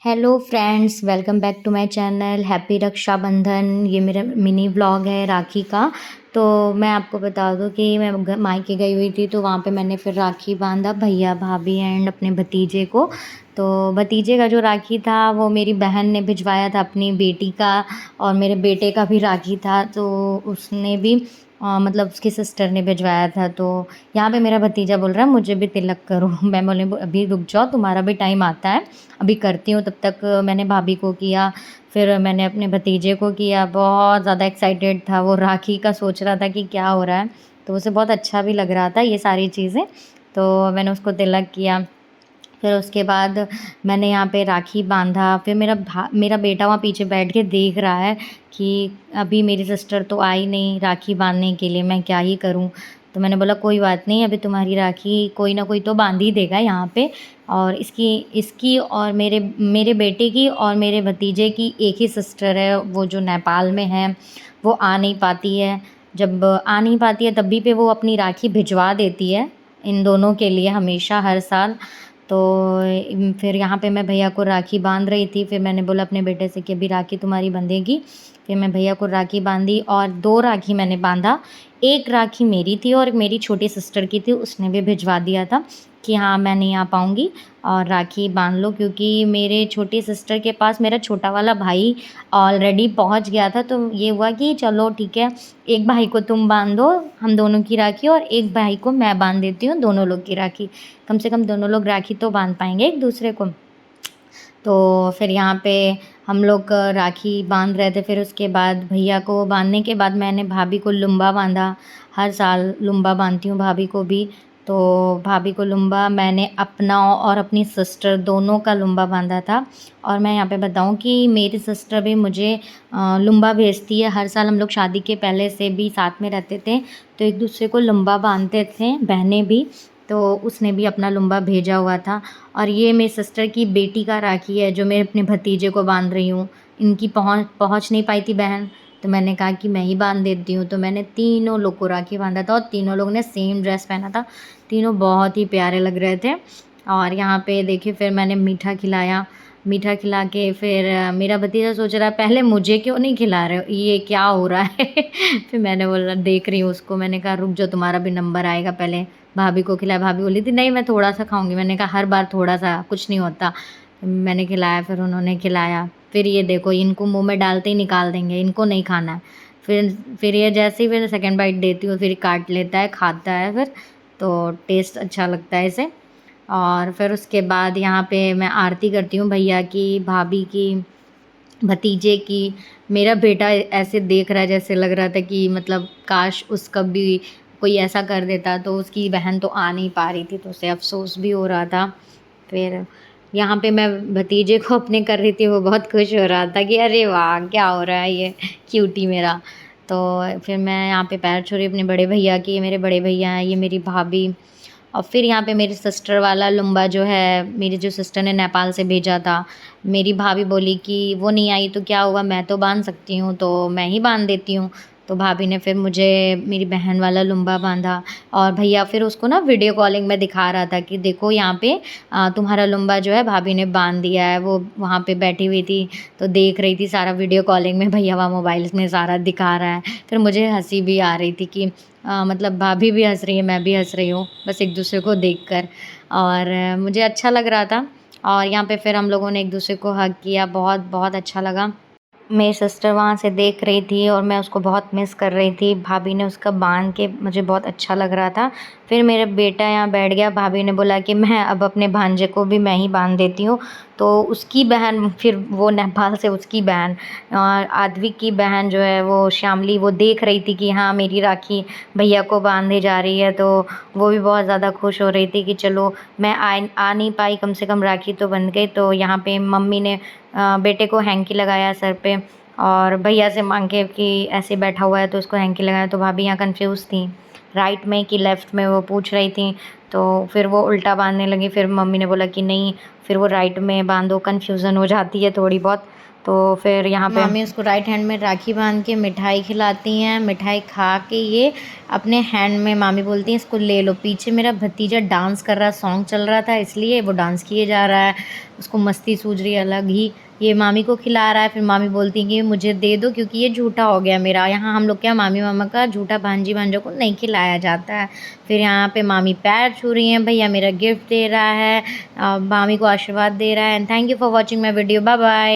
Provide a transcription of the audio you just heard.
Hello friends, welcome back to my channel. Happy Rakshabandhan. ये मेरा mini vlog है राखी का। तो मैं आपको बता दूं कि मैं मायके गई हुई थी, तो वहाँ पे मैंने फिर राखी बांधा भैया भाभी एंड अपने भतीजे को। तो भतीजे का जो राखी था वो मेरी बहन ने भिजवाया था अपनी बेटी का, और मेरे बेटे का भी राखी था तो उसने भी मतलब उसकी सिस्टर ने भिजवाया था। तो यहाँ पे मेरा भतीजा बोल रहा है मुझे भी तिलक करो। मैं बोले अभी रुक जाओ, तुम्हारा भी टाइम आता है, अभी करती हूँ। तब तक मैंने भाभी को किया, फिर मैंने अपने भतीजे को किया। बहुत ज़्यादा एक्साइटेड था वो, राखी का सोच रहा था कि क्या हो रहा है, तो उसे बहुत अच्छा भी लग रहा था ये सारी चीज़ें। तो मैंने उसको तिलक किया। फिर उसके बाद मैंने यहाँ पे राखी बांधा। फिर मेरा बेटा वहाँ पीछे बैठ के देख रहा है कि अभी मेरी सिस्टर तो आई नहीं राखी बांधने के लिए, मैं क्या ही करूँ। तो मैंने बोला कोई बात नहीं, अभी तुम्हारी राखी कोई ना कोई तो बांध ही देगा यहाँ पे। और इसकी इसकी और मेरे मेरे बेटे की और मेरे भतीजे की एक ही सिस्टर है, वो जो नेपाल में है। वो आ नहीं पाती है, जब आ नहीं पाती है तब भी पे वो अपनी राखी भिजवा देती है इन दोनों के लिए, हमेशा हर साल। तो फिर यहाँ पे मैं भैया को राखी बांध रही थी। फिर मैंने बोला अपने बेटे से कि अभी राखी तुम्हारी बंधेगी। फिर मैं भैया को राखी बांधी और 2 राखी मैंने बांधा। एक राखी मेरी थी और मेरी छोटी सिस्टर की थी, उसने भी भिजवा दिया था कि हाँ मैं नहीं आ पाऊँगी और राखी बांध लो, क्योंकि मेरे छोटी सिस्टर के पास मेरा छोटा वाला भाई ऑलरेडी पहुँच गया था। तो ये हुआ कि चलो ठीक है, एक भाई को तुम बांध दो हम दोनों की राखी, और एक भाई को मैं बांध देती हूँ दोनों लोग की राखी। कम से कम दोनों लोग राखी तो बांध पाएंगे एक दूसरे को। तो फिर यहाँ पे हम लोग राखी बांध रहे थे। फिर उसके बाद भैया को बांधने के बाद मैंने भाभी को लुम्बा बांधा। हर साल लुम्बा बांधती हूँ भाभी को भी। तो भाभी को लुम्बा मैंने अपना और अपनी सिस्टर दोनों का लुम्बा बांधा था। और मैं यहाँ पे बताऊँ कि मेरी सिस्टर भी मुझे लुम्बा भेजती है हर साल। हम लोग शादी के पहले से भी साथ में रहते थे, तो एक दूसरे को लुम्बा बांधते थे, बहनें भी। तो उसने भी अपना लुम्बा भेजा हुआ था। और ये मेरी सिस्टर की बेटी का राखी है जो मैं अपने भतीजे को बांध रही हूँ। इनकी पहुँच नहीं पाई थी बहन, तो मैंने कहा कि मैं ही बांध देती हूँ। तो मैंने तीनों लोग को राखी बांधा था और तीनों लोगों ने सेम ड्रेस पहना था। तीनों बहुत ही प्यारे लग रहे थे। और यहाँ पे देखिए फिर मैंने मीठा खिलाया। मीठा खिला के फिर मेरा भतीजा सोच रहा है पहले मुझे क्यों नहीं खिला रहे हो, ये क्या हो रहा है। फिर मैंने बोला देख रही हूँ उसको, मैंने कहा रुक जाओ तुम्हारा भी नंबर आएगा, पहले भाभी को खिलाया। भाभी बोली थी नहीं मैं थोड़ा सा खाऊंगी। मैंने कहा हर बार थोड़ा सा, कुछ नहीं होता। मैंने खिलाया, फिर उन्होंने खिलाया। फिर ये देखो इनको मुंह में डालते ही निकाल देंगे, इनको नहीं खाना है। फिर ये जैसे ही फिर सेकंड बाइट देती हूँ फिर काट लेता है, खाता है फिर। तो टेस्ट अच्छा लगता है इसे। और फिर उसके बाद यहाँ पे मैं आरती करती हूँ भैया की, भाभी की, भतीजे की। मेरा बेटा ऐसे देख रहा है जैसे लग रहा था कि मतलब काश उसका भी कोई ऐसा कर देता। तो उसकी बहन तो आ नहीं पा रही थी, तो उसे अफ़सोस भी हो रहा था। फिर यहाँ पे मैं भतीजे को अपने कर रही थी, वो बहुत खुश हो रहा था कि अरे वाह क्या हो रहा है ये क्यूटी मेरा। तो फिर मैं यहाँ पे पैर छू रही अपने बड़े भैया की। ये मेरे बड़े भैया हैं, ये मेरी भाभी। और फिर यहाँ पे मेरी सिस्टर वाला लुम्बा जो है, मेरी जो सिस्टर ने नेपाल से भेजा था, मेरी भाभी बोली कि वो नहीं आई तो क्या हुआ, मैं तो बांध सकती हूँ, तो मैं ही बांध देती हूँ। तो भाभी ने फिर मुझे मेरी बहन वाला लुम्बा बांधा। और भैया फिर उसको ना वीडियो कॉलिंग में दिखा रहा था कि देखो यहाँ पे तुम्हारा लुम्बा जो है भाभी ने बांध दिया है। वो वहाँ पे बैठी हुई थी तो देख रही थी सारा वीडियो कॉलिंग में, भैया वहाँ मोबाइल में सारा दिखा रहा है। फिर मुझे हंसी भी आ रही थी कि मतलब भाभी भी हंस रही है, मैं भी हंस रही हूँ, बस एक दूसरे को देखकर। और मुझे अच्छा लग रहा था। और यहाँ पे फिर हम लोगों ने एक दूसरे को हग किया, बहुत बहुत अच्छा लगा। मेरी सिस्टर वहाँ से देख रही थी और मैं उसको बहुत मिस कर रही थी। भाभी ने उसका बांध के मुझे बहुत अच्छा लग रहा था। फिर मेरा बेटा यहाँ बैठ गया, भाभी ने बोला कि मैं अब अपने भांजे को भी मैं ही बांध देती हूँ। तो उसकी बहन, फिर वो नेपाल से उसकी बहन और आद्विक की बहन जो है वो श्यामली, वो देख रही थी कि हाँ मेरी राखी भैया को बांधे जा रही है। तो वो भी बहुत ज़्यादा खुश हो रही थी कि चलो मैं आ नहीं पाई, कम से कम राखी तो बन गई। तो यहाँ पे मम्मी ने बेटे को हैंकी लगाया सर पे, और भैया से मांग के कि ऐसे बैठा हुआ है तो उसको हैंकी लगाया। तो भाभी यहाँ कंफ्यूज थी राइट में कि लेफ़्ट में, वो पूछ रही थी। तो फिर वो उल्टा बांधने लगी। फिर मम्मी ने बोला कि नहीं, फिर वो राइट में बांधो, कन्फ्यूज़न हो जाती है थोड़ी बहुत। तो फिर यहाँ पे मामी उसको राइट हैंड में राखी बांध के मिठाई खिलाती हैं। मिठाई खा के ये अपने हैंड में मामी बोलती हैं इसको ले लो। पीछे मेरा भतीजा डांस कर रहा, सॉन्ग चल रहा था इसलिए वो डांस किए जा रहा है, उसको मस्ती सूझ रही है अलग ही। ये मामी को खिला रहा है, फिर मामी बोलती है कि मुझे दे दो क्योंकि ये झूठा हो गया मेरा। यहाँ हम लोग क्या मामी मामा का झूठा भांजी भांजों को नहीं खिलाया जाता है। फिर यहाँ पे मामी पैर छू रही हैं, भैया मेरा गिफ्ट दे रहा है, मामी को आशीर्वाद दे रहा है। And thank you for watching my video. Bye bye.